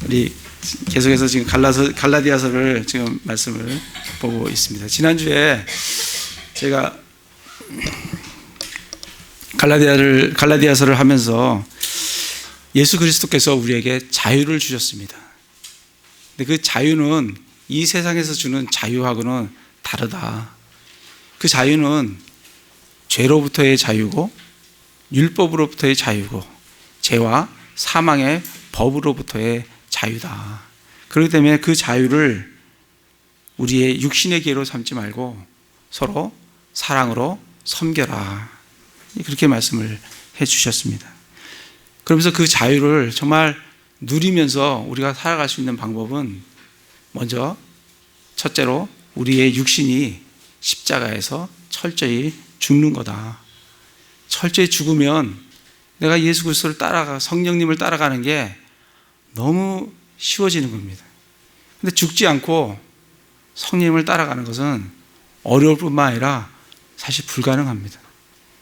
우리 계속해서 지금 갈라디아서를 지금 말씀을 보고 있습니다. 지난주에 제가 갈라디아서를 하면서 예수 그리스도께서 우리에게 자유를 주셨습니다. 근데 그 자유는 이 세상에서 주는 자유하고는 다르다. 그 자유는 죄로부터의 자유고 율법으로부터의 자유고 죄와 사망의 법으로부터의 자유다. 그렇기 때문에 그 자유를 우리의 육신의 기회로 삼지 말고 서로 사랑으로 섬겨라. 그렇게 말씀을 해 주셨습니다. 그러면서 그 자유를 정말 누리면서 우리가 살아갈 수 있는 방법은 먼저 첫째로 우리의 육신이 십자가에서 철저히 죽는 거다. 철저히 죽으면 내가 예수 그리스도를 성령님을 따라가는 게 너무 쉬워지는 겁니다. 근데 죽지 않고 성령님을 따라가는 것은 어려울 뿐만 아니라 사실 불가능합니다.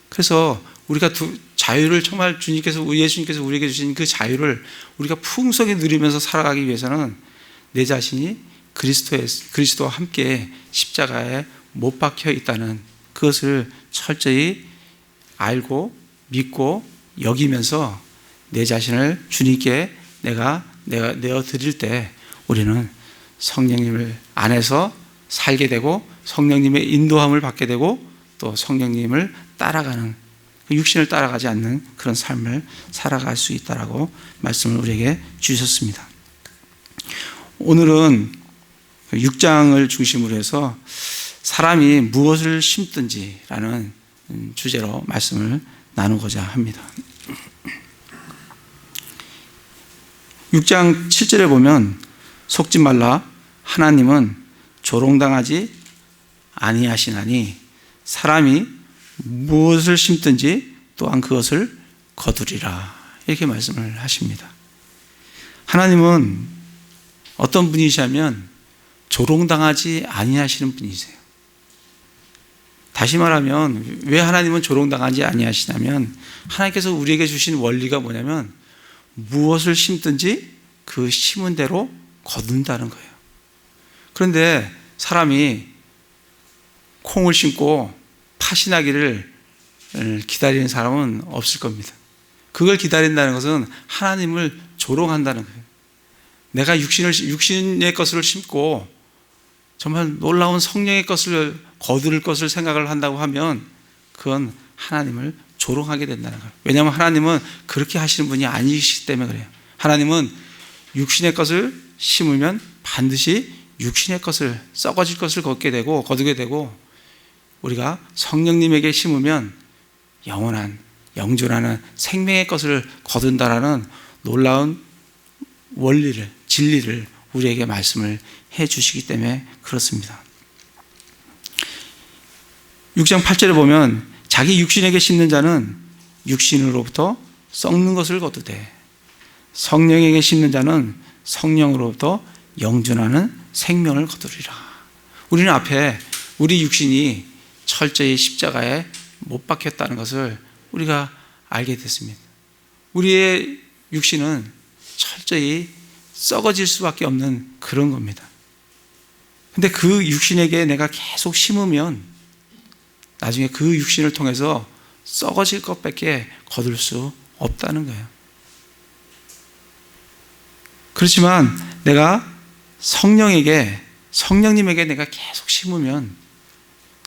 그래서 우리가 자유를 정말 예수님께서 우리에게 주신 그 자유를 우리가 풍성히 누리면서 살아가기 위해서는 내 자신이 그리스도와 함께 십자가에 못 박혀 있다는 그것을 철저히 알고 믿고 여기면서 내 자신을 주님께 내가 내어 드릴 때 우리는 성령님을 안에서 살게 되고 성령님의 인도함을 받게 되고 또 성령님을 따라가는, 육신을 따라가지 않는 그런 삶을 살아갈 수 있다라고 말씀을 우리에게 주셨습니다. 오늘은 6장을 중심으로 해서 사람이 무엇을 심든지라는 주제로 말씀을 나누고자 합니다. 6장 7절에 보면 속지 말라 하나님은 조롱당하지 아니하시나니 사람이 무엇을 심든지 또한 그것을 거두리라. 이렇게 말씀을 하십니다. 하나님은 어떤 분이시냐면 조롱당하지 아니하시는 분이세요. 다시 말하면 왜 하나님은 조롱당하지 아니하시냐면 하나님께서 우리에게 주신 원리가 뭐냐면 무엇을 심든지 그 심은 대로 거둔다는 거예요. 그런데 사람이 콩을 심고 팥이 나기를 기다리는 사람은 없을 겁니다. 그걸 기다린다는 것은 하나님을 조롱한다는 거예요. 내가 육신의 것을 심고 정말 놀라운 성령의 것을 거둘 것을 생각을 한다고 하면 그건 하나님을 조롱하게 된다는 거예요. 왜냐하면 하나님은 그렇게 하시는 분이 아니시기 때문에 그래요. 하나님은 육신의 것을 심으면 반드시 육신의 것을, 썩어질 것을 거두게 되고 우리가 성령님에게 심으면 영원한, 영존하는 생명의 것을 거둔다라는 놀라운 원리를, 진리를 우리에게 말씀을 해 주시기 때문에 그렇습니다. 6장 8절에 보면 자기 육신에게 심는 자는 육신으로부터 썩는 것을 거두되 성령에게 심는 자는 성령으로부터 영존하는 생명을 거두리라. 우리는 앞에 우리 육신이 철저히 십자가에 못 박혔다는 것을 우리가 알게 됐습니다. 우리의 육신은 철저히 썩어질 수밖에 없는 그런 겁니다. 근데 그 육신에게 내가 계속 심으면 나중에 그 육신을 통해서 썩어질 것밖에 거둘 수 없다는 거예요. 그렇지만 내가 성령님에게 내가 계속 심으면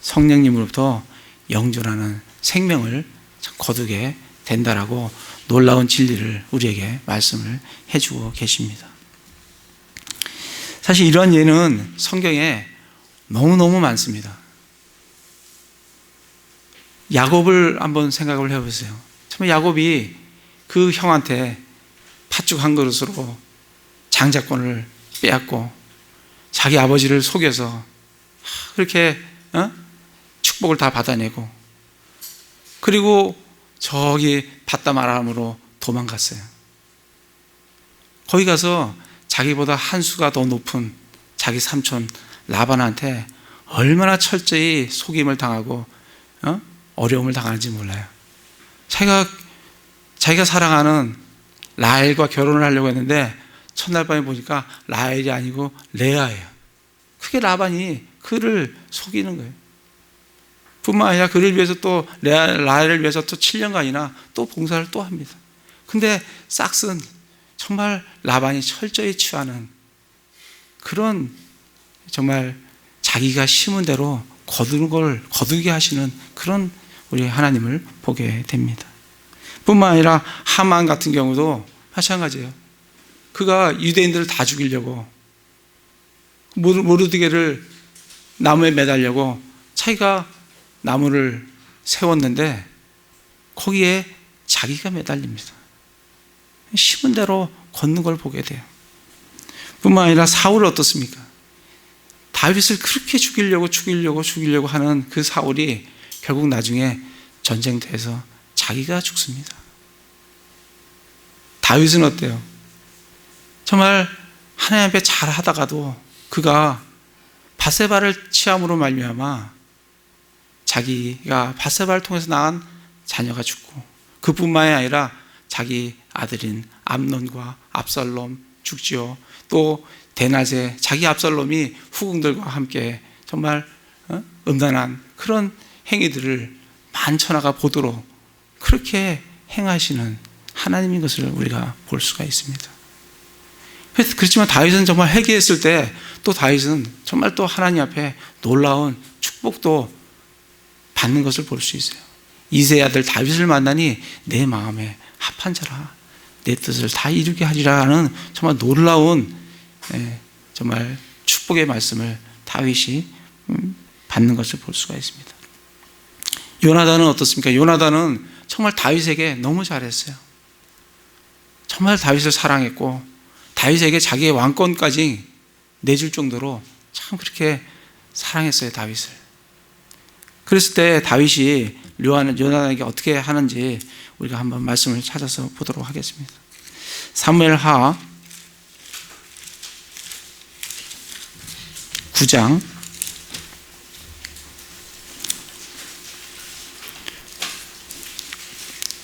성령님으로부터 영존하는 생명을 거두게 된다라고 놀라운 진리를 우리에게 말씀을 해주고 계십니다. 사실 이런 예는 성경에 너무너무 많습니다. 야곱을 한번 생각을 해보세요. 참 야곱이 그 형한테 팥죽 한 그릇으로 장자권을 빼앗고 자기 아버지를 속여서 그렇게 축복을 다 받아내고 그리고 저기 바담 아람으로 도망갔어요. 거기 가서 자기보다 한 수가 더 높은 자기 삼촌 라반한테 얼마나 철저히 속임을 당하고 어려움을 당하는지 몰라요. 자기가 사랑하는 라헬과 결혼을 하려고 했는데 첫날 밤에 보니까 라헬이 아니고 레아예요. 그게 라반이 그를 속이는 거예요. 뿐만 아니라 그를 위해서 또 라헬을 위해서 또 7년간이나 또 봉사를 또 합니다. 근데 싹슨 정말 라반이 철저히 취하는 그런 정말 자기가 심은 대로 거두게 하시는 그런 우리 하나님을 보게 됩니다. 뿐만 아니라 하만 같은 경우도 마찬가지예요. 그가 유대인들을 다 죽이려고 모르드게를 나무에 매달려고 자기가 나무를 세웠는데 거기에 자기가 매달립니다. 심은 대로 걷는 걸 보게 돼요. 뿐만 아니라 사울은 어떻습니까? 다윗을 그렇게 죽이려고 하는 그 사울이 결국 나중에 전쟁터에서 자기가 죽습니다. 다윗은 어때요? 정말 하나님 앞에 잘하다가도 그가 밧세바를 취함으로 말미암아 자기가 밧세바를 통해서 낳은 자녀가 죽고 그뿐만이 아니라 자기 아들인 암논과 압살롬 죽지요. 또 대낮에 자기 압살롬이 후궁들과 함께 정말 음란한 그런 행위들을 만천하가 보도록 그렇게 행하시는 하나님인 것을 우리가 볼 수가 있습니다. 그렇지만 다윗은 정말 회개했을 때 또 다윗은 정말 또 하나님 앞에 놀라운 축복도 받는 것을 볼 수 있어요. 이새의 아들 다윗을 만나니 내 마음에 합한 자라 내 뜻을 다 이루게 하리라 하는 정말 놀라운 정말 축복의 말씀을 다윗이 받는 것을 볼 수가 있습니다. 요나단은 어떻습니까? 요나단은 정말 다윗에게 너무 잘했어요. 정말 다윗을 사랑했고 다윗에게 자기의 왕권까지 내줄 정도로 참 그렇게 사랑했어요, 다윗을. 그랬을 때 다윗이 요나단에게 어떻게 하는지 우리가 한번 말씀을 찾아서 보도록 하겠습니다. 사무엘하 9장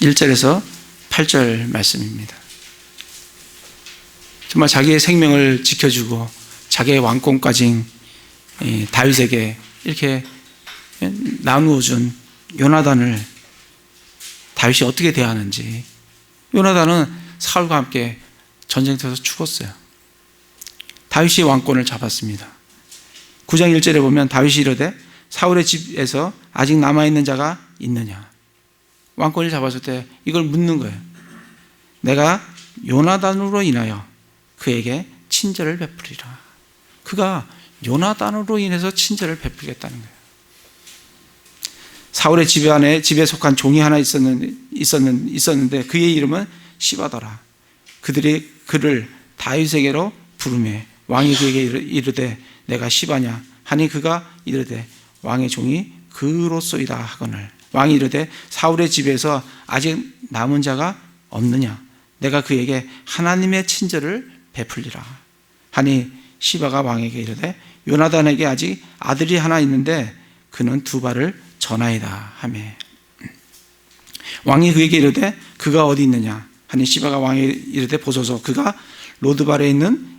1절에서 8절 말씀입니다. 정말 자기의 생명을 지켜주고 자기의 왕권까지 다윗에게 이렇게 나누어준 요나단을 다윗이 어떻게 대하는지. 요나단은 사울과 함께 전쟁터에서 죽었어요. 다윗이 왕권을 잡았습니다. 9장 1절에 보면 다윗이 이르되 사울의 집에서 아직 남아있는 자가 있느냐. 왕권을 잡았을 때 이걸 묻는 거예요. 내가 요나단으로 인하여 그에게 친절을 베풀리라. 그가 요나단으로 인해서 친절을 베풀겠다는 거예요. 사울의 집에 속한 종이 하나 있었는데 그의 이름은 시바더라. 그들이 그를 다윗에게로 부르매 왕이 그에게 이르되 내가 시바냐 하니 그가 이르되 왕의 종이 그로소이다 하거늘 왕이 이르되 사울의 집에서 아직 남은 자가 없느냐 내가 그에게 하나님의 친절을 베풀리라 하니 시바가 왕에게 이르되 요나단에게 아직 아들이 하나 있는데 그는 두 발을 전하이다 하며 왕이 그에게 이르되 그가 어디 있느냐 하니 시바가 왕에게 이르되 보소서 그가 로드발에 있는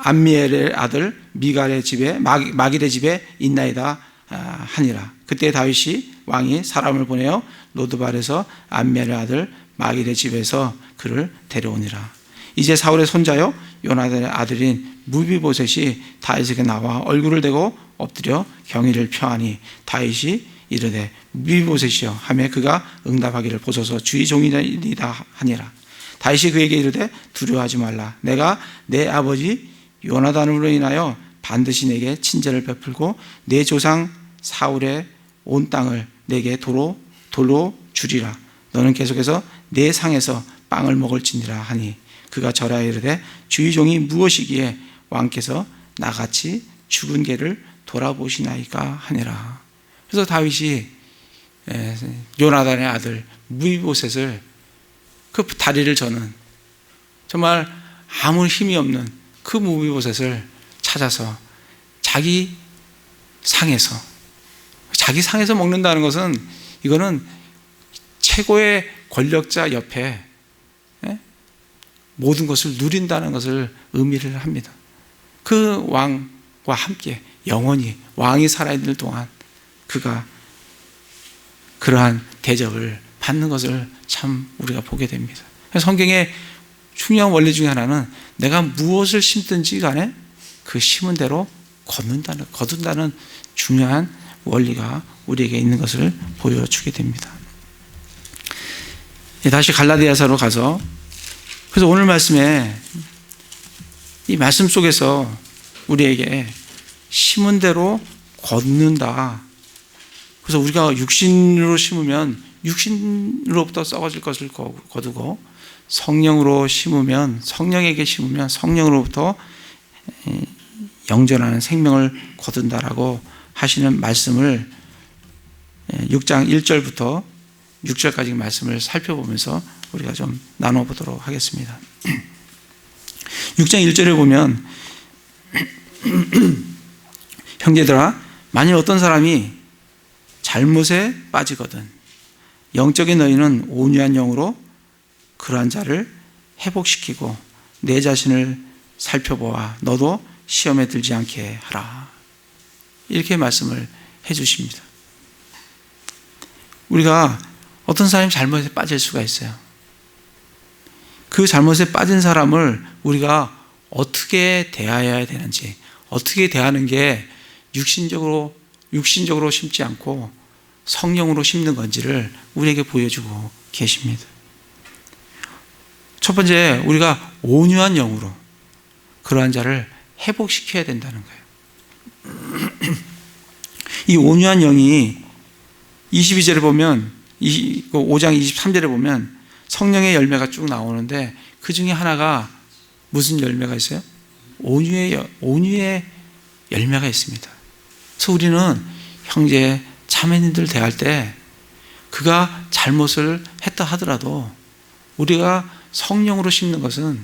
암미엘의 아들 미갈의 집에 마길의 집에 있나이다 하니라. 그때 다윗이 왕이 사람을 보내어 로드발에서 암미엘의 아들 마길의 집에서 그를 데려오니라. 이제 사울의 손자요 요나단의 아들인 무비보셋이 다윗에게 나와 얼굴을 대고 엎드려 경의를 표하니 다윗이 이르되 무비보셋이여 하며 그가 응답하기를 보소서 주의 종이니이다 하니라. 다윗이 그에게 이르되 두려워하지 말라. 내가 내 아버지 요나단으로 인하여 반드시 내게 친절을 베풀고 내 조상 사울의 온 땅을 내게 돌로 주리라. 너는 계속해서 내 상에서 빵을 먹을지니라 하니 그가 절하여 이르되 주의 종이 무엇이기에 왕께서 나같이 죽은 개를 돌아보시나이까 하니라. 그래서 다윗이 요나단의 아들 무비보셋을 그 다리를 저는 정말 아무 힘이 없는 그 무비보셋을 찾아서 자기 상에서 먹는다는 것은 이거는 최고의 권력자 옆에 모든 것을 누린다는 것을 의미를 합니다. 그 왕과 함께 영원히 왕이 살아있는 동안 그가 그러한 대접을 받는 것을 참 우리가 보게 됩니다. 성경의 중요한 원리 중에 하나는 내가 무엇을 심든지 간에 그 심은 대로 거둔다는 중요한 원리가 우리에게 있는 것을 보여주게 됩니다. 다시 갈라디아서로 가서, 그래서 오늘 말씀에 이 말씀 속에서 우리에게 심은 대로 거둔다. 그래서 우리가 육신으로 심으면 육신으로부터 썩어질 것을 거두고, 성령으로 심으면, 성령에게 심으면 성령으로부터 영전하는 생명을 거둔다라고 하시는 말씀을 6장 1절부터 6절까지 말씀을 살펴보면서 우리가 좀 나눠보도록 하겠습니다. 6장 1절에 보면 형제들아, 만일 어떤 사람이 잘못에 빠지거든 영적인 너희는 온유한 영으로 그러한 자를 회복시키고 내 자신을 살펴보아 너도 시험에 들지 않게 하라. 이렇게 말씀을 해 주십니다. 우리가 어떤 사람이 잘못에 빠질 수가 있어요. 그 잘못에 빠진 사람을 우리가 어떻게 대해야 되는지, 어떻게 대하는 게 육신적으로 심지 않고 성령으로 심는 건지를 우리에게 보여주고 계십니다. 첫 번째, 우리가 온유한 영으로 그러한 자를 회복시켜야 된다는 거예요. 이 온유한 영이 22절에 보면, 5장 23절에 보면 성령의 열매가 쭉 나오는데 그 중에 하나가 무슨 열매가 있어요? 온유의 열매가 있습니다. 그래서 우리는 형제, 자매님들 대할 때 그가 잘못을 했다 하더라도 우리가 성령으로 심는 것은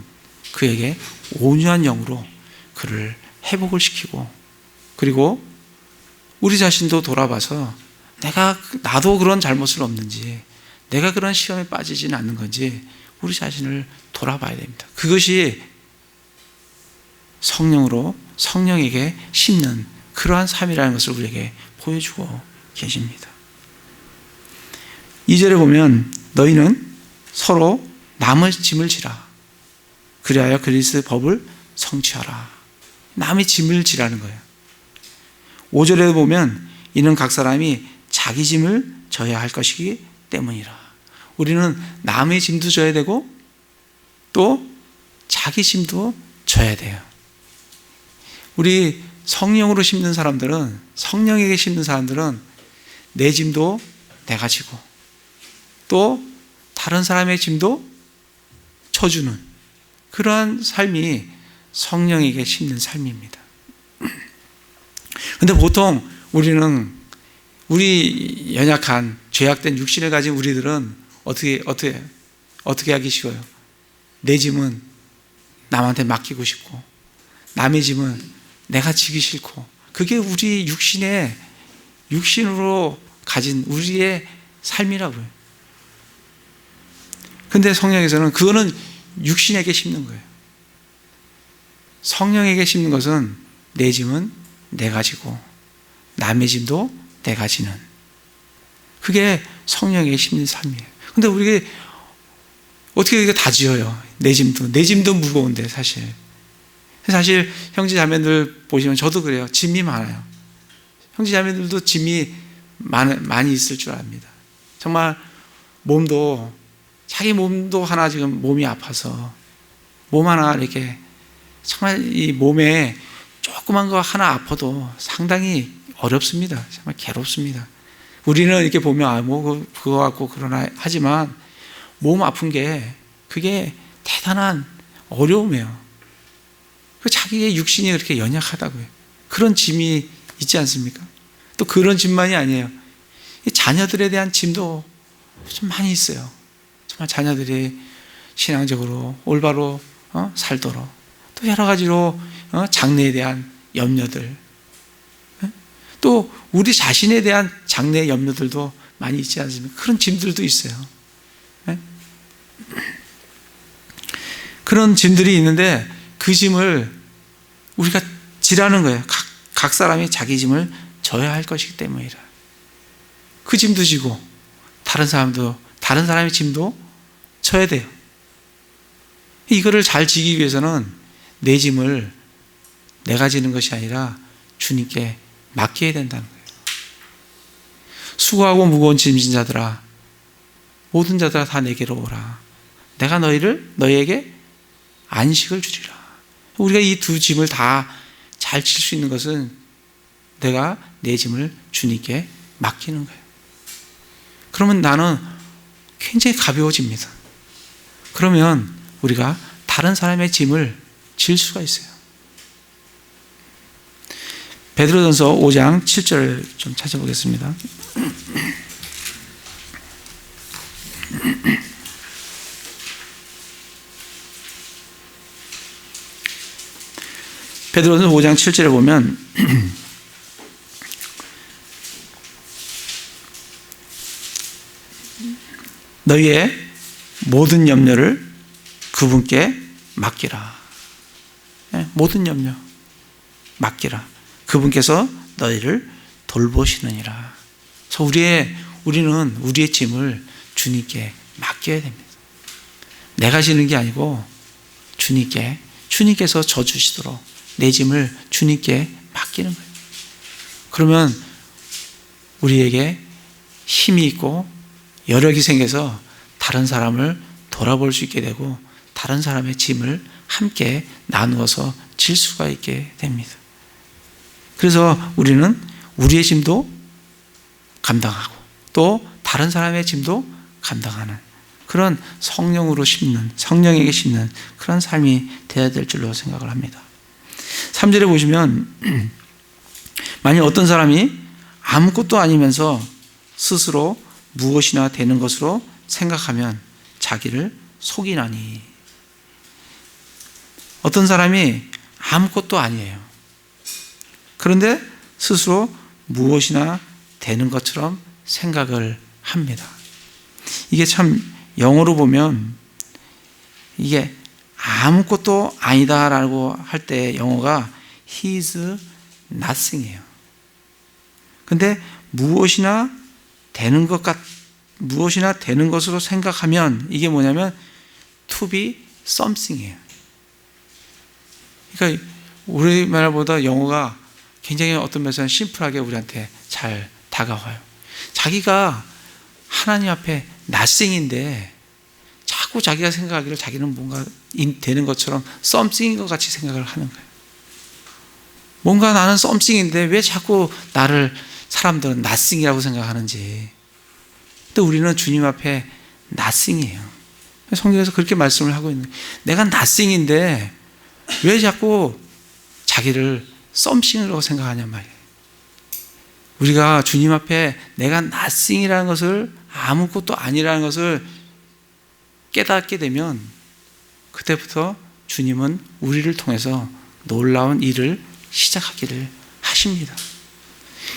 그에게 온유한 영으로 그를 회복을 시키고, 그리고 우리 자신도 돌아봐서 나도 그런 잘못은 없는지, 내가 그런 시험에 빠지지는 않는 건지 우리 자신을 돌아봐야 됩니다. 그것이 성령에게 심는 그러한 삶이라는 것을 우리에게 보여주고 계십니다. 2절에 보면 너희는 서로 남의 짐을 지라. 그리하여 그리스도의 법을 성취하라. 남의 짐을 지라는 거예요. 5절에 보면 이는 각 사람이 자기 짐을 져야 할 것이기 때문이라. 우리는 남의 짐도 져야 되고 또 자기 짐도 져야 돼요. 우리 성령으로 심는 사람들은, 성령에게 심는 사람들은 내 짐도 내가 지고 또 다른 사람의 짐도 져주는 그러한 삶이 성령에게 심는 삶입니다. 그런데 보통 우리 연약한 죄악된 육신을 가진 우리들은 어떻게 하기 쉬워요? 내 짐은 남한테 맡기고 싶고 남의 짐은 내가 지기 싫고, 그게 우리 육신으로 가진 우리의 삶이라고요. 그런데 성령에서는 그거는 육신에게 심는 거예요. 성령에게 심는 것은 내 짐은 내가 지고 남의 짐도 내가 지는, 그게 성령에게 심는 삶이에요. 그런데 우리가 어떻게 이거 다 지어요? 내 짐도 무거운데 사실 형제 자매들 보시면 저도 그래요. 짐이 많아요. 형제 자매들도 짐이 많이 있을 줄 압니다. 정말 자기 몸도 하나 지금 몸이 아파서 몸 하나 이렇게 정말 이 몸에 조그만 거 하나 아파도 상당히 어렵습니다. 정말 괴롭습니다. 우리는 이렇게 보면 그거 갖고 그러나 하지만 몸 아픈 게 그게 대단한 어려움이에요. 자기의 육신이 그렇게 연약하다고요. 그런 짐이 있지 않습니까? 또 그런 짐만이 아니에요. 자녀들에 대한 짐도 좀 많이 있어요. 정말 자녀들이 신앙적으로 올바로 살도록, 또 여러 가지로 장래에 대한 염려들, 또 우리 자신에 대한 장래의 염려들도 많이 있지 않습니까? 그런 짐들도 있어요. 그런 짐들이 있는데 그 짐을 우리가 지라는 거예요. 각 사람이 자기 짐을 져야 할 것이기 때문이라. 그 짐도 지고 다른 사람의 짐도 져야 돼요. 이거를 잘 지기 위해서는 내 짐을 내가 지는 것이 아니라 주님께 맡겨야 된다는 거예요. 수고하고 무거운 짐진 자들아, 모든 자들아 다 내게로 오라. 내가 너희에게 안식을 주리라. 우리가 이 두 짐을 다 잘 질 수 있는 것은 내가 내 짐을 주님께 맡기는 거예요. 그러면 나는 굉장히 가벼워집니다. 그러면 우리가 다른 사람의 짐을 질 수가 있어요. 베드로전서 5장 7절을 좀 찾아보겠습니다. 베드로전서 5장 7절에 보면 너희의 모든 염려를 그분께 맡기라. 모든 염려 맡기라. 그분께서 너희를 돌보시느니라. 그래서 우리는 우리의 짐을 주님께 맡겨야 됩니다. 내가 지는 게 아니고 주님께서 져주시도록 내 짐을 주님께 맡기는 거예요. 그러면 우리에게 힘이 있고 여력이 생겨서 다른 사람을 돌아볼 수 있게 되고 다른 사람의 짐을 함께 나누어서 질 수가 있게 됩니다. 그래서 우리는 우리의 짐도 감당하고 또 다른 사람의 짐도 감당하는 그런 성령에게 심는 그런 삶이 되어야 될 줄로 생각을 합니다. 3절에 보시면 만약 어떤 사람이 아무것도 아니면서 스스로 무엇이나 되는 것으로 생각하면 자기를 속이나니. 어떤 사람이 아무것도 아니에요. 그런데 스스로 무엇이나 되는 것처럼 생각을 합니다. 이게 참 영어로 보면 이게 아무것도 아니다라고 할 때 영어가 he is nothing이에요. 근데 무엇이나 되는 것으로 생각하면 이게 뭐냐면 to be something이에요. 그러니까 우리말보다 영어가 굉장히 어떤 면에서는 심플하게 우리한테 잘 다가와요. 자기가 하나님 앞에 nothing인데 자꾸 자기가 생각하기를 자기는 뭔가 되는 것처럼 something인 것 같이 생각을 하는 거예요. 뭔가 나는 something인데 왜 자꾸 나를 사람들은 nothing이라고 생각하는지. 근데 우리는 주님 앞에 nothing이에요. 성경에서 그렇게 말씀을 하고 있는 거예요. 내가 nothing인데 왜 자꾸 자기를 something이라고 생각하냐 말이에요. 우리가 주님 앞에 내가 nothing이라는 것을 아무것도 아니라는 것을 깨닫게 되면 그때부터 주님은 우리를 통해서 놀라운 일을 시작하기를 하십니다.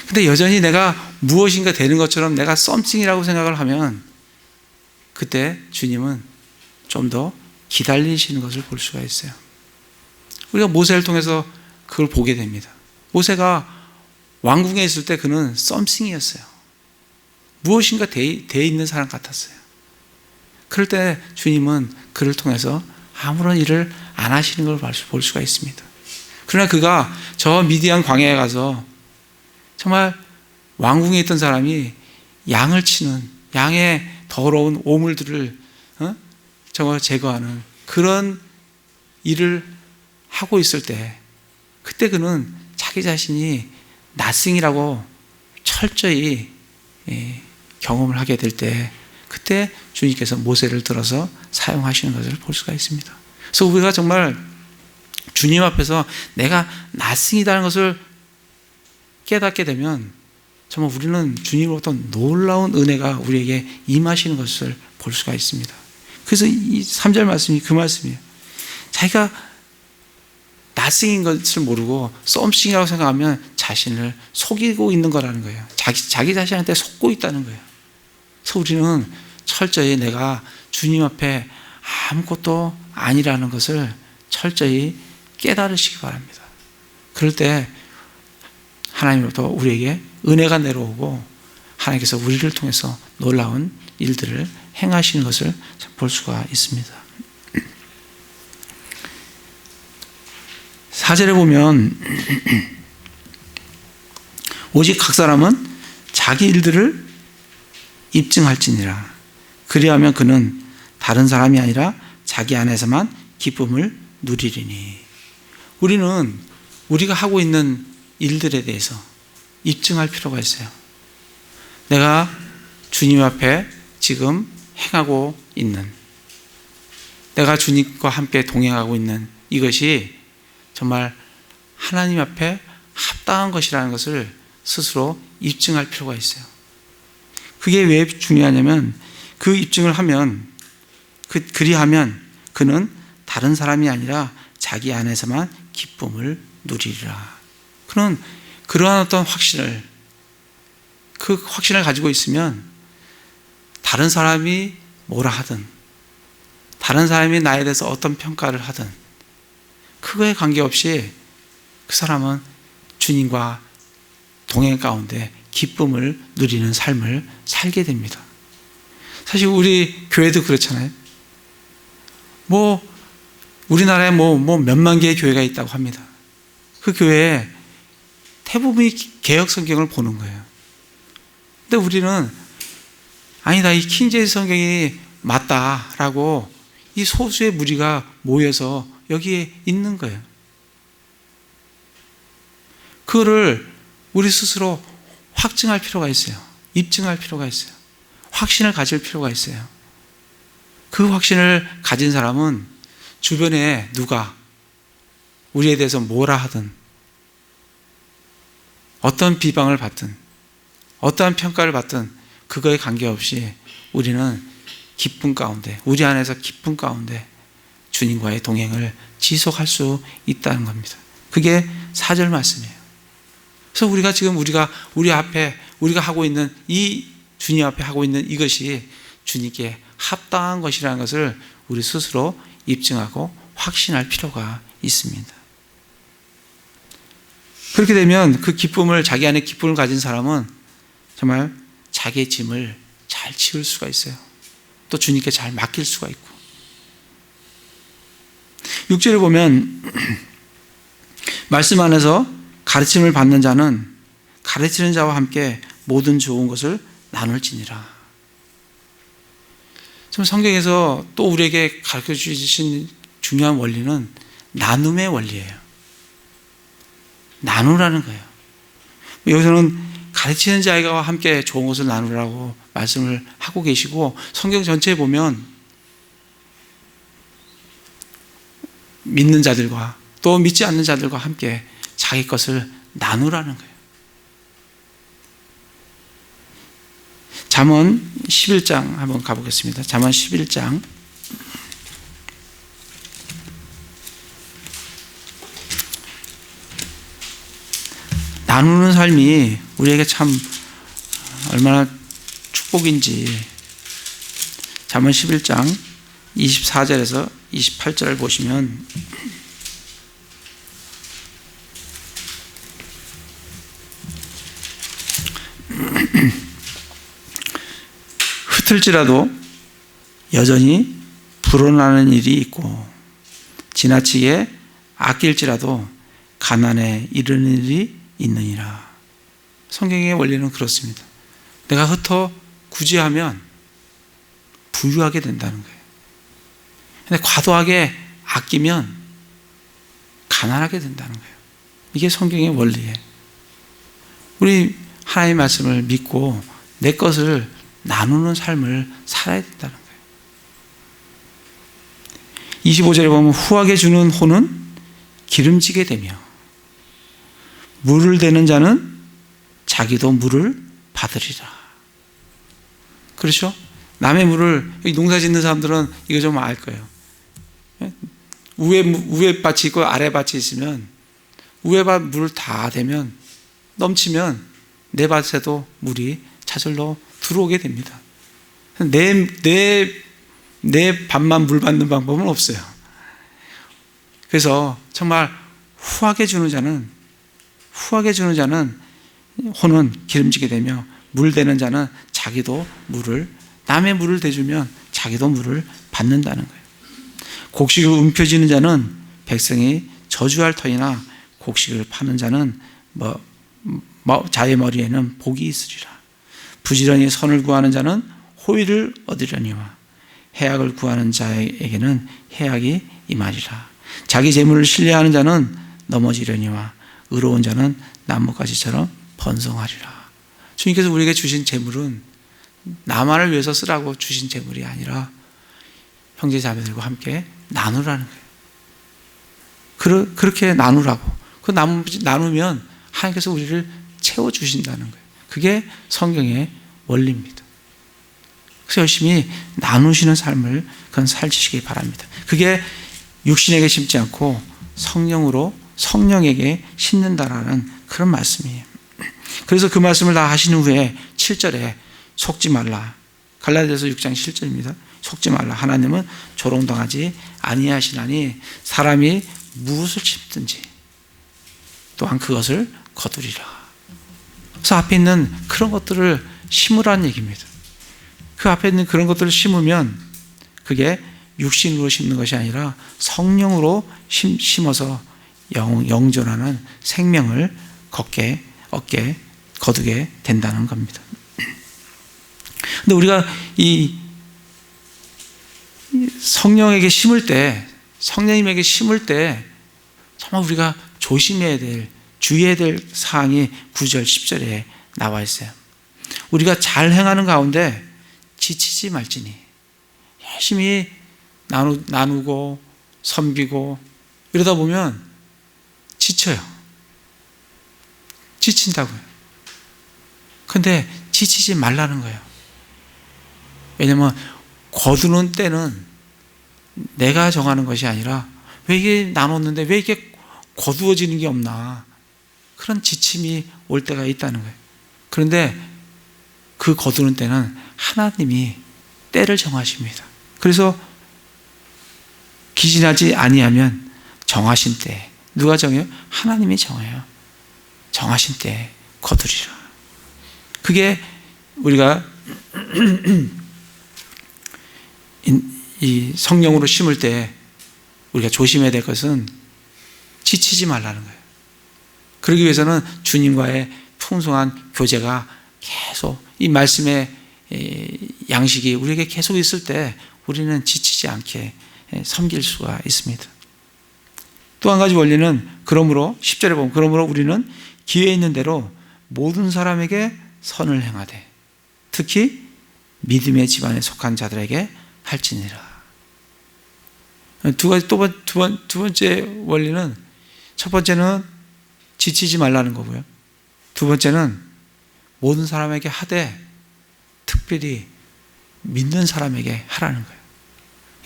근데 여전히 내가 무엇인가 되는 것처럼 내가 something이라고 생각을 하면 그때 주님은 좀 더 기다리시는 것을 볼 수가 있어요. 우리가 모세를 통해서 그걸 보게 됩니다. 모세가 왕궁에 있을 때 그는 something이었어요. 무엇인가 돼 있는 사람 같았어요. 그럴 때 주님은 그를 통해서 아무런 일을 안 하시는 걸 볼 수가 있습니다. 그러나 그가 저 미디안 광야에 가서 정말 왕궁에 있던 사람이 양을 치는 양의 더러운 오물들을 정말 제거하는 그런 일을 하고 있을 때 그때 그는 자기 자신이 nothing이라고 철저히 경험을 하게 될 때 그때 주님께서 모세를 들어서 사용하시는 것을 볼 수가 있습니다. 그래서 우리가 정말 주님 앞에서 내가 nothing이라는 것을 깨닫게 되면 정말 우리는 주님으로부터 놀라운 은혜가 우리에게 임하시는 것을 볼 수가 있습니다. 그래서 이 3절 말씀이 그 말씀이에요. 자기가 nothing인 것을 모르고 something이라고 생각하면 자신을 속이고 있는 거라는 거예요. 자기 자신한테 속고 있다는 거예요. 그래서 우리는 철저히 내가 주님 앞에 아무것도 아니라는 것을 철저히 깨달으시기 바랍니다. 그럴 때 하나님으로부터 우리에게 은혜가 내려오고 하나님께서 우리를 통해서 놀라운 일들을 행하시는 것을 볼 수가 있습니다. 4절에 보면 오직 각 사람은 자기 일들을 입증할지니라. 그리하면 그는 다른 사람이 아니라 자기 안에서만 기쁨을 누리리니. 우리는 우리가 하고 있는 일들에 대해서 입증할 필요가 있어요. 내가 주님 앞에 지금 행하고 있는, 내가 주님과 함께 동행하고 있는 이것이 정말 하나님 앞에 합당한 것이라는 것을 스스로 입증할 필요가 있어요. 그게 왜 중요하냐면 그 입증을 하면, 그리하면 그는 다른 사람이 아니라 자기 안에서만 기쁨을 누리리라. 그는 그러한 어떤 확신을, 그 확신을 가지고 있으면 다른 사람이 뭐라 하든, 다른 사람이 나에 대해서 어떤 평가를 하든 그거에 관계없이 그 사람은 주님과 동행 가운데 기쁨을 누리는 삶을 살게 됩니다. 사실 우리 교회도 그렇잖아요. 우리나라에 몇만 개의 교회가 있다고 합니다. 그 교회에 대부분이 개역 성경을 보는 거예요. 근데 우리는 아니다, 이 킹제임스 성경이 맞다라고 이 소수의 무리가 모여서 여기에 있는 거예요. 그거를 우리 스스로 확증할 필요가 있어요. 입증할 필요가 있어요. 확신을 가질 필요가 있어요. 그 확신을 가진 사람은 주변에 누가 우리에 대해서 뭐라 하든, 어떤 비방을 받든, 어떠한 평가를 받든 그거에 관계없이 우리는 기쁨 가운데, 우리 안에서 기쁨 가운데 주님과의 동행을 지속할 수 있다는 겁니다. 그게 4절 말씀이에요. 그래서 우리가 지금 우리가 하고 있는 이 주님 앞에 하고 있는 이것이 주님께 합당한 것이라는 것을 우리 스스로 입증하고 확신할 필요가 있습니다. 그렇게 되면 그 기쁨을, 자기 안에 기쁨을 가진 사람은 정말 자기의 짐을 잘 치울 수가 있어요. 또 주님께 잘 맡길 수가 있고. 6절에 보면 말씀 안에서 가르침을 받는 자는 가르치는 자와 함께 모든 좋은 것을 나눌지니라. 좀 성경에서 또 우리에게 가르쳐 주신 중요한 원리는 나눔의 원리예요. 나누라는 거예요. 여기서는 가르치는 자와 함께 좋은 것을 나누라고 말씀을 하고 계시고, 성경 전체에 보면 믿는 자들과 또 믿지 않는 자들과 함께 자기 것을 나누라는 거예요. 잠언 11장 한번 가보겠습니다. 잠언 11장 나누는 삶이 우리에게 참 얼마나 축복인지. 잠언 11장 24절에서 28절을 보시면 흩을지라도 여전히 불어나는 일이 있고 지나치게 아낄지라도 가난에 이르는 일이 있느니라. 성경의 원리는 그렇습니다. 내가 흩어 구제하면 부유하게 된다는 거예요. 근데 과도하게 아끼면 가난하게 된다는 거예요. 이게 성경의 원리예요. 우리 하나님의 말씀을 믿고 내 것을 나누는 삶을 살아야 된다는 거예요. 25절에 보면 후하게 주는 호는 기름지게 되며 물을 대는 자는 자기도 물을 받으리라. 그렇죠? 남의 물을, 농사 짓는 사람들은 이거 좀 알 거예요. 위에 밭이 있고 아래 밭이 있으면 위에 밭 물을 다 대면 넘치면 내 밭에도 물이 저절로 들어오게 됩니다. 내 밭만 물 받는 방법은 없어요. 그래서 정말 후하게 주는 자는 혼은 기름지게 되며 물 대는 자는 자기도 남의 물을 대주면 자기도 물을 받는다는 거예요. 곡식을 움켜쥐는 자는 백성이 저주할 터이나 곡식을 파는 자는 자의 머리에는 복이 있으리라. 부지런히 선을 구하는 자는 호의를 얻으려니와 해악을 구하는 자에게는 해악이 임하리라. 자기 재물을 신뢰하는 자는 넘어지려니와 의로운 자는 나뭇가지처럼 번성하리라. 주님께서 우리에게 주신 재물은 나만을 위해서 쓰라고 주신 재물이 아니라 형제 자매들과 함께 나누라는 거예요. 그렇게 나누라고. 나누면 하나님께서 우리를 채워주신다는 거예요. 그게 성경의 원리입니다. 그래서 열심히 나누시는 삶을 그건 살지시기 바랍니다. 그게 육신에게 심지 않고 성령에게 심는다라는 그런 말씀이에요. 그래서 그 말씀을 다 하신 후에 7절에 속지 말라. 갈라디아서 6장 7절입니다. 속지 말라. 하나님은 조롱당하지 아니하시나니 사람이 무엇을 심든지 또한 그것을 거두리라. 그래서 앞에 있는 그런 것들을 심으라는 얘기입니다. 그 앞에 있는 그런 것들을 심으면 그게 육신으로 심는 것이 아니라 성령으로 심어서 영존하는 생명을 거두게 된다는 겁니다. 근데 우리가 이 성령님에게 심을 때 정말 우리가 조심해야 될, 주의해야 될 사항이 9절, 10절에 나와 있어요. 우리가 잘 행하는 가운데 지치지 말지니. 열심히 나누고 섬기고 이러다 보면 지친다고요. 근데 지치지 말라는 거예요. 왜냐하면 거두는 때는 내가 정하는 것이 아니라 왜 이게 나눴는데 왜 이게 거두어지는 게 없나, 그런 지침이 올 때가 있다는 거예요. 그런데 그 거두는 때는 하나님이 때를 정하십니다. 그래서 기진하지 아니하면 정하신 때, 누가 정해요? 하나님이 정해요. 정하신 때 거두리라. 그게 우리가 이 성령으로 심을 때 우리가 조심해야 될 것은 지치지 말라는 거예요. 그러기 위해서는 주님과의 풍성한 교제가 계속, 이 말씀의 양식이 우리에게 계속 있을 때 우리는 지치지 않게 섬길 수가 있습니다. 또 한 가지 원리는, 그러므로 10절에 보면, 그러므로 우리는 기회 있는 대로 모든 사람에게 선을 행하되 특히 믿음의 집안에 속한 자들에게 할지니라. 두 번째 원리는, 첫 번째는 지치지 말라는 거고요. 두 번째는 모든 사람에게 하되 특별히 믿는 사람에게 하라는 거예요.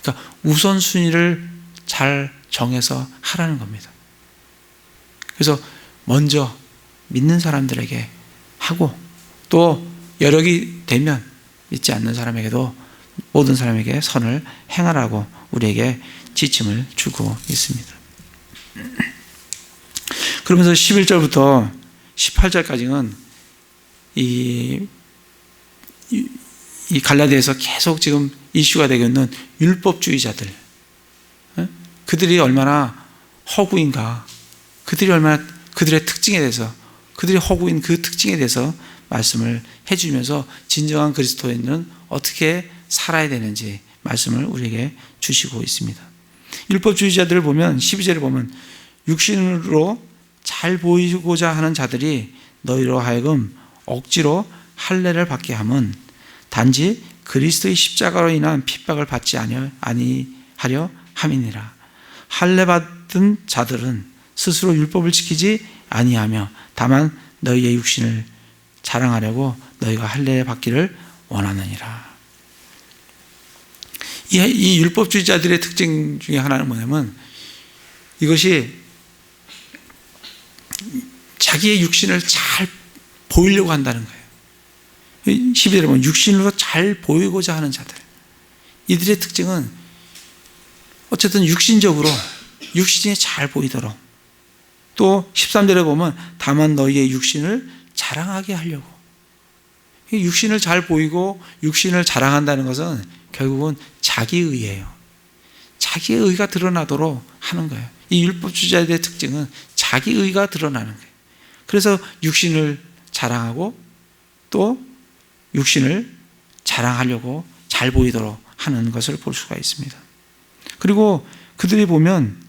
그러니까 우선순위를 잘 정해서 하라는 겁니다. 그래서 먼저 믿는 사람들에게 하고, 또 여력이 되면 믿지 않는 사람에게도 모든 사람에게 선을 행하라고 우리에게 지침을 주고 있습니다. 그러면서 11절부터 18절까지는 이 갈라디아에서 계속 지금 이슈가 되고 있는 율법주의자들, 그들이 얼마나 허구인가, 그들이 얼마나 그들의 특징에 대해서, 그들이 허구인 그 특징에 대해서 말씀을 해주면서 진정한 그리스도인은 어떻게 살아야 되는지 말씀을 우리에게 주시고 있습니다. 율법주의자들을 보면 12절에 보면, 육신으로 잘 보이고자 하는 자들이 너희로 하여금 억지로 할례를 받게 함은 단지 그리스도의 십자가로 인한 핍박을 받지 아니하려 함이니라. 할례 받은 자들은 스스로 율법을 지키지 아니하며 다만 너희의 육신을 자랑하려고 너희가 할례 받기를 원하느니라. 이 율법주의자들의 특징 중에 하나는 뭐냐면, 이것이 자기의 육신을 잘 보이려고 한다는 거예요. 12절에 보면 육신으로 잘 보이고자 하는 자들, 이들의 특징은 어쨌든 육신적으로 육신이 잘 보이도록, 또 13절에 보면 다만 너희의 육신을 자랑하게 하려고. 육신을 잘 보이고 육신을 자랑한다는 것은 결국은 자기의예요. 자기의 의가 드러나도록 하는 거예요. 이 율법주의자들의 특징은 자기의가 드러나는 거예요. 그래서 육신을 자랑하고 또 육신을 자랑하려고 잘 보이도록 하는 것을 볼 수가 있습니다. 그리고 그들이 보면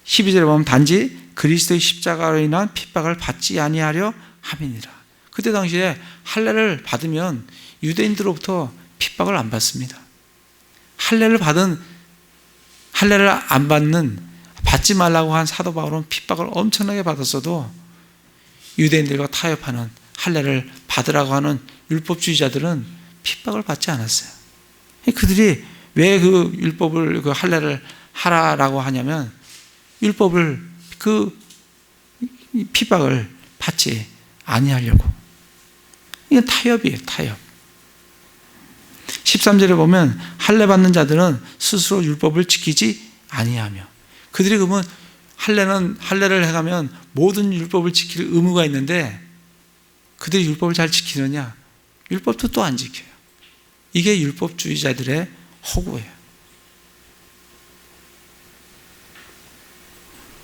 12절에 보면 단지 그리스도의 십자가로 인한 핍박을 받지 아니하려 함이니라. 그때 당시에 할례를 받으면 유대인들로부터 핍박을 안 받습니다. 할례를 안 받지 말라고 한 사도 바울은 핍박을 엄청나게 받았어도 유대인들과 타협하는, 할례를 받으라고 하는 율법주의자들은 핍박을 받지 않았어요. 그들이 왜 그 율법을, 그 할례를 하라라고 하냐면 율법을, 그 핍박을 받지 아니하려고. 이게 타협이에요, 타협. 13절에 보면 할례 받는 자들은 스스로 율법을 지키지 아니하며. 그들이 그러면 할례를 해가면 모든 율법을 지킬 의무가 있는데 그들이 율법을 잘 지키느냐? 율법도 또 안 지켜요. 이게 율법주의자들의 허구예요.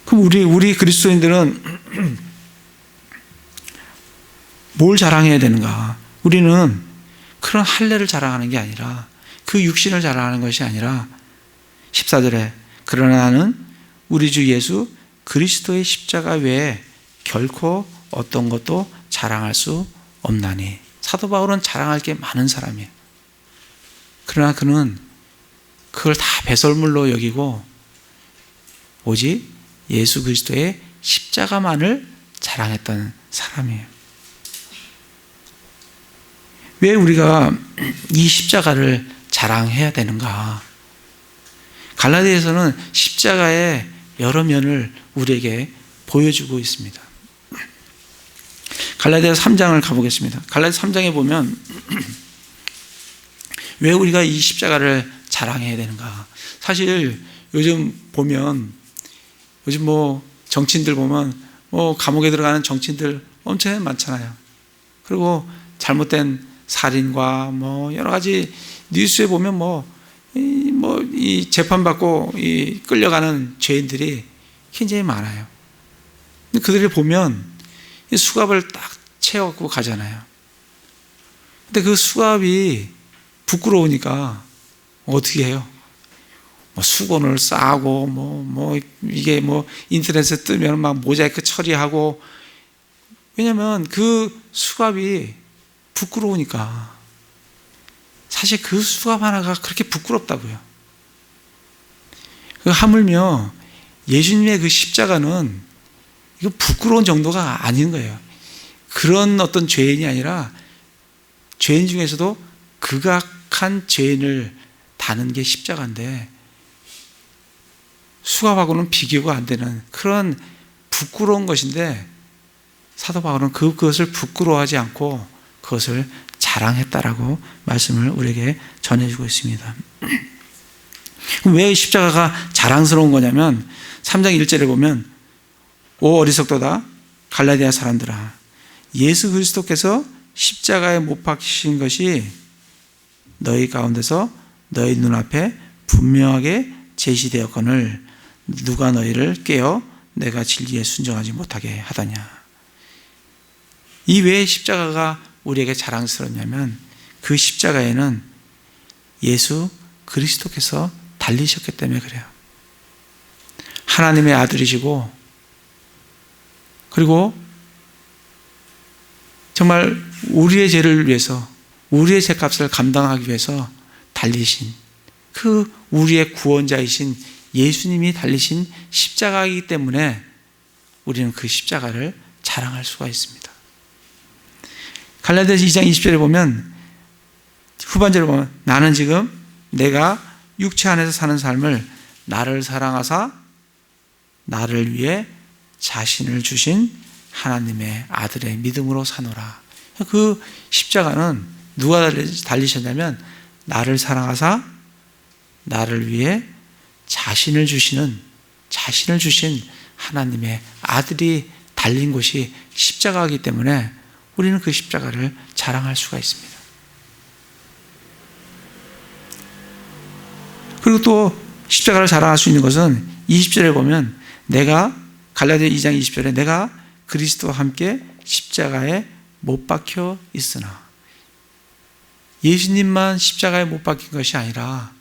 그럼 우리 그리스도인들은 뭘 자랑해야 되는가? 우리는 그런 할례를 자랑하는 게 아니라, 그 육신을 자랑하는 것이 아니라 14절에 그러나 나는 우리 주 예수 그리스도의 십자가 외에 결코 어떤 것도 자랑할 수 없나니. 사도 바울은 자랑할 게 많은 사람이에요. 그러나 그는 그걸 다 배설물로 여기고 오직 예수 그리스도의 십자가만을 자랑했던 사람이에요. 왜 우리가 이 십자가를 자랑해야 되는가? 갈라디아에서는 십자가의 여러 면을 우리에게 보여주고 있습니다. 갈라디아서 3장을 가보겠습니다. 갈라디아서 3장에 보면 왜 우리가 이 십자가를 자랑해야 되는가? 사실 요즘 보면, 요즘 정치인들 보면 감옥에 들어가는 정치인들 엄청 많잖아요. 그리고 잘못된 살인과 여러 가지 뉴스에 보면 이 재판받고 끌려가는 죄인들이 굉장히 많아요. 근데 그들을 보면 이 수갑을 딱 채워갖고 가잖아요. 근데 그 수갑이 부끄러우니까 어떻게 해요? 수건을 싸고 이게 인터넷에 뜨면 막 모자이크 처리하고. 왜냐면 그 수갑이 부끄러우니까. 사실 그 수갑 하나가 그렇게 부끄럽다고요. 하물며 예수님의 그 십자가는 이거 부끄러운 정도가 아닌 거예요. 그런 어떤 죄인이 아니라 죄인 중에서도 극악한 죄인을 다는 게 십자가인데 수갑하고는 비교가 안 되는 그런 부끄러운 것인데 사도 바울은 그것을 부끄러워하지 않고 그것을 자랑했다라고 말씀을 우리에게 전해주고 있습니다. 왜 십자가가 자랑스러운 거냐면 3장 1절에 보면 오 어리석도다 갈라디아 사람들아 예수 그리스도께서 십자가에 못 박히신 것이 너희 가운데서 너희 눈앞에 분명하게 제시되었거늘 누가 너희를 깨어 내가 진리에 순종하지 못하게 하더냐. 이 왜 십자가가 우리에게 자랑스럽냐면 그 십자가에는 예수 그리스도께서 달리셨기 때문에 그래요. 하나님의 아들이시고 그리고 정말 우리의 죄를 위해서 우리의 죄값을 감당하기 위해서 달리신 그 우리의 구원자이신 예수님이 달리신 십자가이기 때문에 우리는 그 십자가를 자랑할 수가 있습니다. 갈라디아서 2장 20절에 보면 후반절에 보면 나는 지금 내가 육체 안에서 사는 삶을 나를 사랑하사 나를 위해 자신을 주신 하나님의 아들의 믿음으로 사노라. 그 십자가는 누가 달리셨냐면 나를 사랑하사 나를 위해 자신을 주시는 자신을 주신 하나님의 아들이 달린 곳이 십자가이기 때문에 우리는 그 십자가를 자랑할 수가 있습니다. 그리고 또 십자가를 자랑할 수 있는 것은 20절에 보면 갈라디아 2장 20절에 내가 그리스도와 함께 십자가에 못 박혀 있으나, 예수님만 십자가에 못 박힌 것이 아니라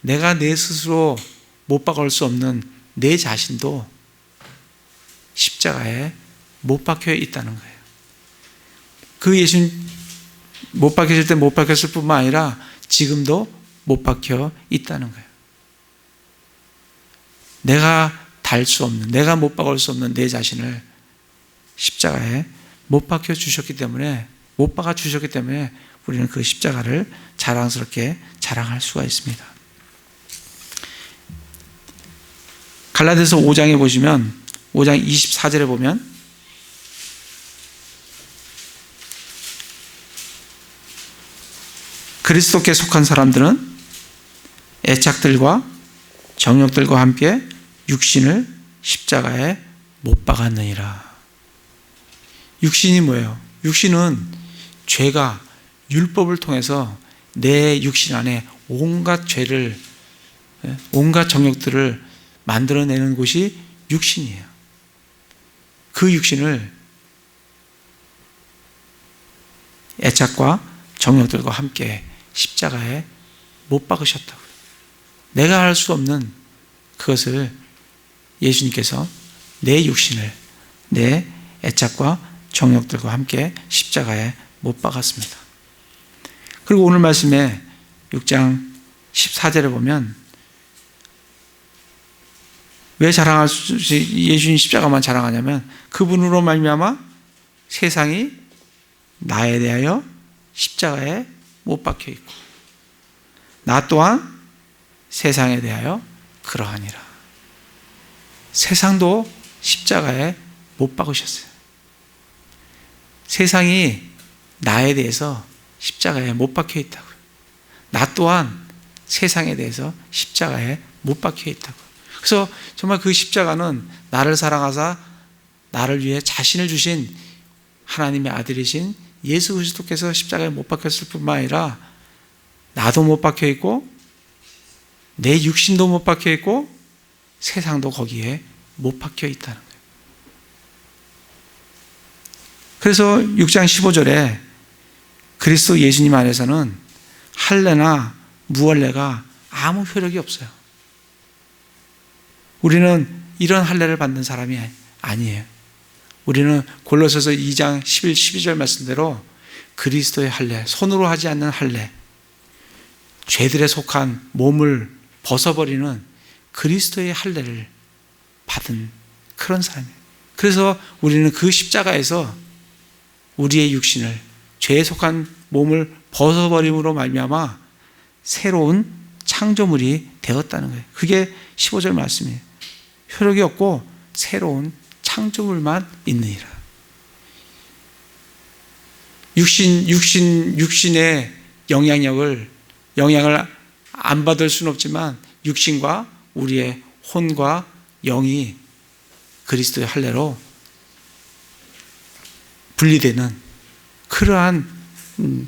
내가 내 스스로 못 박을 수 없는 내 자신도 십자가에 못 박혀 있다는 거예요. 그 예수님 못 박혔을 때 못 박혔을 뿐만 아니라 지금도 못 박혀 있다는 거예요. 내가 달 수 없는, 내가 못 박을 수 없는 내 자신을 십자가에 못 박혀 주셨기 때문에, 못 박아 주셨기 때문에 우리는 그 십자가를 자랑스럽게 자랑할 수가 있습니다. 갈라디아서 5장에 보시면 5장 24절에 보면 그리스도께 속한 사람들은 애착들과 정욕들과 함께 육신을 십자가에 못 박았느니라. 육신이 뭐예요? 육신은 죄가 율법을 통해서 내 육신 안에 온갖 죄를, 온갖 정욕들을 만들어내는 곳이 육신이에요. 그 육신을 애착과 정욕들과 함께 십자가에 못 박으셨다고요. 내가 할 수 없는 그것을 예수님께서 내 육신을, 내 애착과 정욕들과 함께 십자가에 못 박았습니다. 그리고 오늘 말씀에 6장 14절에 보면 왜 자랑할 수, 예수님 십자가만 자랑하냐면 그분으로 말미암아 세상이 나에 대하여 십자가에 못 박혀 있고 나 또한 세상에 대하여 그러하니라. 세상도 십자가에 못 박으셨어요. 세상이 나에 대해서 십자가에 못 박혀 있다고요. 나 또한 세상에 대해서 십자가에 못 박혀 있다고요. 그래서 정말 그 십자가는 나를 사랑하사 나를 위해 자신을 주신 하나님의 아들이신 예수 그리스도께서 십자가에 못 박혔을 뿐만 아니라 나도 못 박혀 있고 내 육신도 못 박혀 있고 세상도 거기에 못 박혀 있다는 거예요. 그래서 6장 15절에 그리스도 예수님 안에서는 할례나 무할례가 아무 효력이 없어요. 우리는 이런 할례를 받는 사람이 아니에요. 우리는 골로새서 2장 11, 12절 말씀대로 그리스도의 할례, 손으로 하지 않는 할례, 죄들에 속한 몸을 벗어버리는 그리스도의 할례를 받은 그런 사람이에요. 그래서 우리는 그 십자가에서 우리의 육신을, 죄에 속한 몸을 벗어버림으로 말미암아 새로운 창조물이 되었다는 거예요. 그게 15절 말씀이에요. 효력이 없고 새로운 창조물만 있느니라. 육신의 영향을 안 받을 수는 없지만 육신과 우리의 혼과 영이 그리스도의 할례로 분리되는 그러한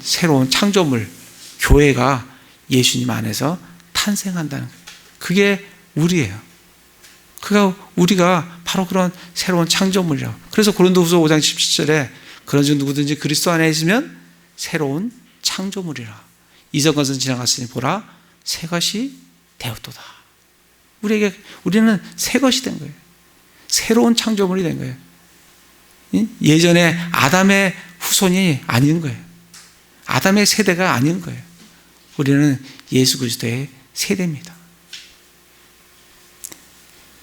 새로운 창조물, 교회가 예수님 안에서 탄생한다는 거예요. 그게 우리예요. 우리가 바로 그런 새로운 창조물이라고. 그래서 고린도후서 5장 17절에 그런즉 누구든지 그리스도 안에 있으면 새로운 창조물이라. 이전 것은 지나갔으니 보라 새 것이 되었도다. 우리는 새 것이 된 거예요. 새로운 창조물이 된 거예요. 예전에 아담의 후손이 아닌 거예요. 아담의 세대가 아닌 거예요. 우리는 예수 그리스도의 세대입니다.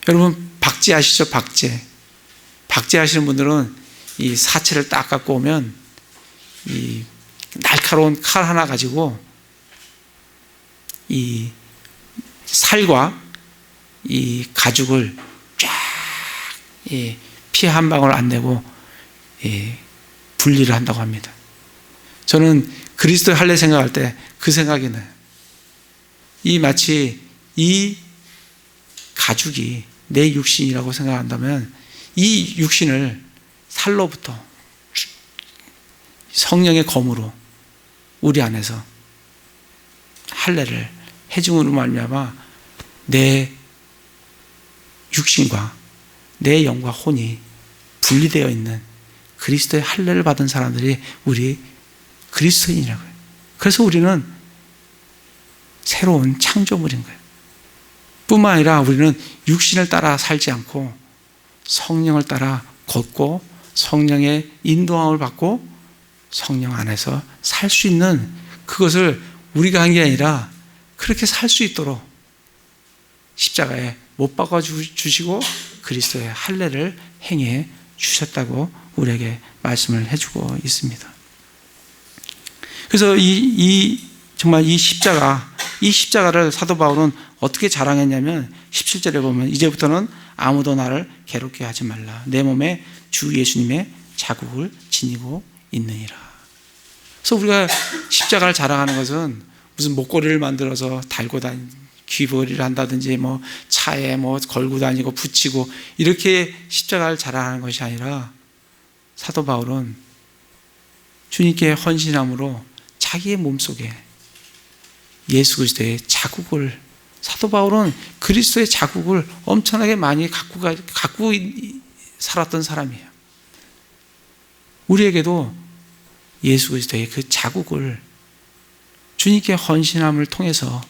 여러분 박제 아시죠? 박제 하시는 분들은 이 사체를 딱 갖고 오면 이 날카로운 칼 하나 가지고 이 살과 이 가죽을 쫙 피 한 방울 안 내고 분리를 한다고 합니다. 저는 그리스도의 할례 생각할 때 그 생각이 나요. 마치 이 가죽이 내 육신이라고 생각한다면 이 육신을 살로부터 성령의 검으로 우리 안에서 할례를 해중으로 말미암아 내 육신과 내 영과 혼이 분리되어 있는 그리스도의 할례를 받은 사람들이 우리 그리스도인이라고요. 그래서 우리는 새로운 창조물인 거예요. 뿐만 아니라 우리는 육신을 따라 살지 않고 성령을 따라 걷고 성령의 인도함을 받고 성령 안에서 살 수 있는, 그것을 우리가 한 게 아니라 그렇게 살 수 있도록 십자가에 못 박아 주시고 그리스도의 할례를 행해 주셨다고 우리에게 말씀을 해주고 있습니다. 그래서 정말 이 십자가를 사도 바울은 어떻게 자랑했냐면 17절에 보면 이제부터는 아무도 나를 괴롭게 하지 말라. 내 몸에 주 예수님의 자국을 지니고 있느니라. 그래서 우리가 십자가를 자랑하는 것은 무슨 목걸이를 만들어서 달고 귀걸이를 한다든지 뭐 차에 뭐 걸고 다니고 붙이고 이렇게 십자가를 자랑하는 것이 아니라 사도 바울은 주님께 헌신함으로 자기의 몸속에 예수 그리스도의 자국을, 사도 바울은 그리스도의 자국을 엄청나게 많이 갖고 살았던 사람이에요. 우리에게도 예수 그리스도의 그 자국을 주님께 헌신함을 통해서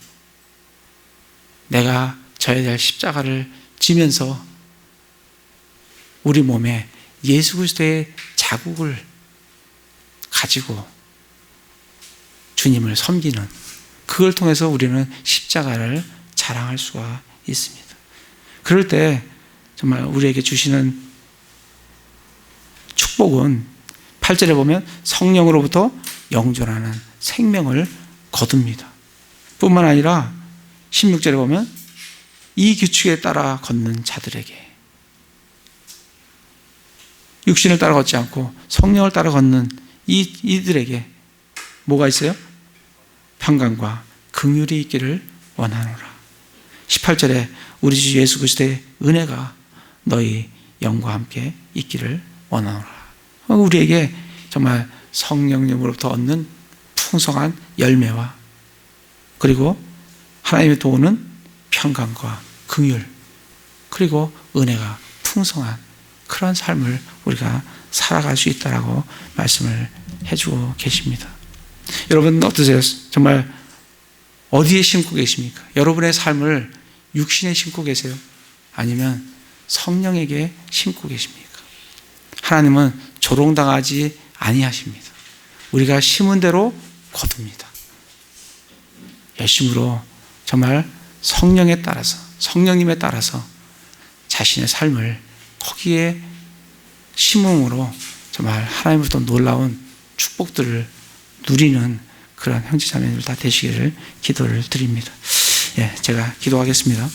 내가 져야 될 십자가를 지면서 우리 몸에 예수 그리스도의 자국을 가지고 주님을 섬기는, 그걸 통해서 우리는 십자가를 자랑할 수가 있습니다. 그럴 때 정말 우리에게 주시는 축복은 8절에 보면 성령으로부터 영존하는 생명을 거둡니다. 뿐만 아니라 16절에 보면 이 규칙에 따라 걷는 자들에게, 육신을 따라 걷지 않고 성령을 따라 걷는 이들에게 뭐가 있어요? 평강과 긍휼이 있기를 원하노라. 18절에 우리 주 예수 그리스도의 은혜가 너희 영과 함께 있기를 원하노라. 우리에게 정말 성령님으로부터 얻는 풍성한 열매와 그리고 하나님의 도우는 평강과 긍휼 그리고 은혜가 풍성한 그런 삶을 우리가 살아갈 수 있다라고 말씀을 해주고 계십니다. 여러분 어떠세요? 정말 어디에 심고 계십니까? 여러분의 삶을 육신에 심고 계세요? 아니면 성령에게 심고 계십니까? 하나님은 조롱당하지 아니하십니다. 우리가 심은 대로 거둡니다. 열심으로 정말 성령에 따라서, 성령님에 따라서 자신의 삶을 거기에 심음으로 정말 하나님으로부터 놀라운 축복들을 누리는 그런 형제자매들 다 되시기를 기도를 드립니다. 예, 제가 기도하겠습니다.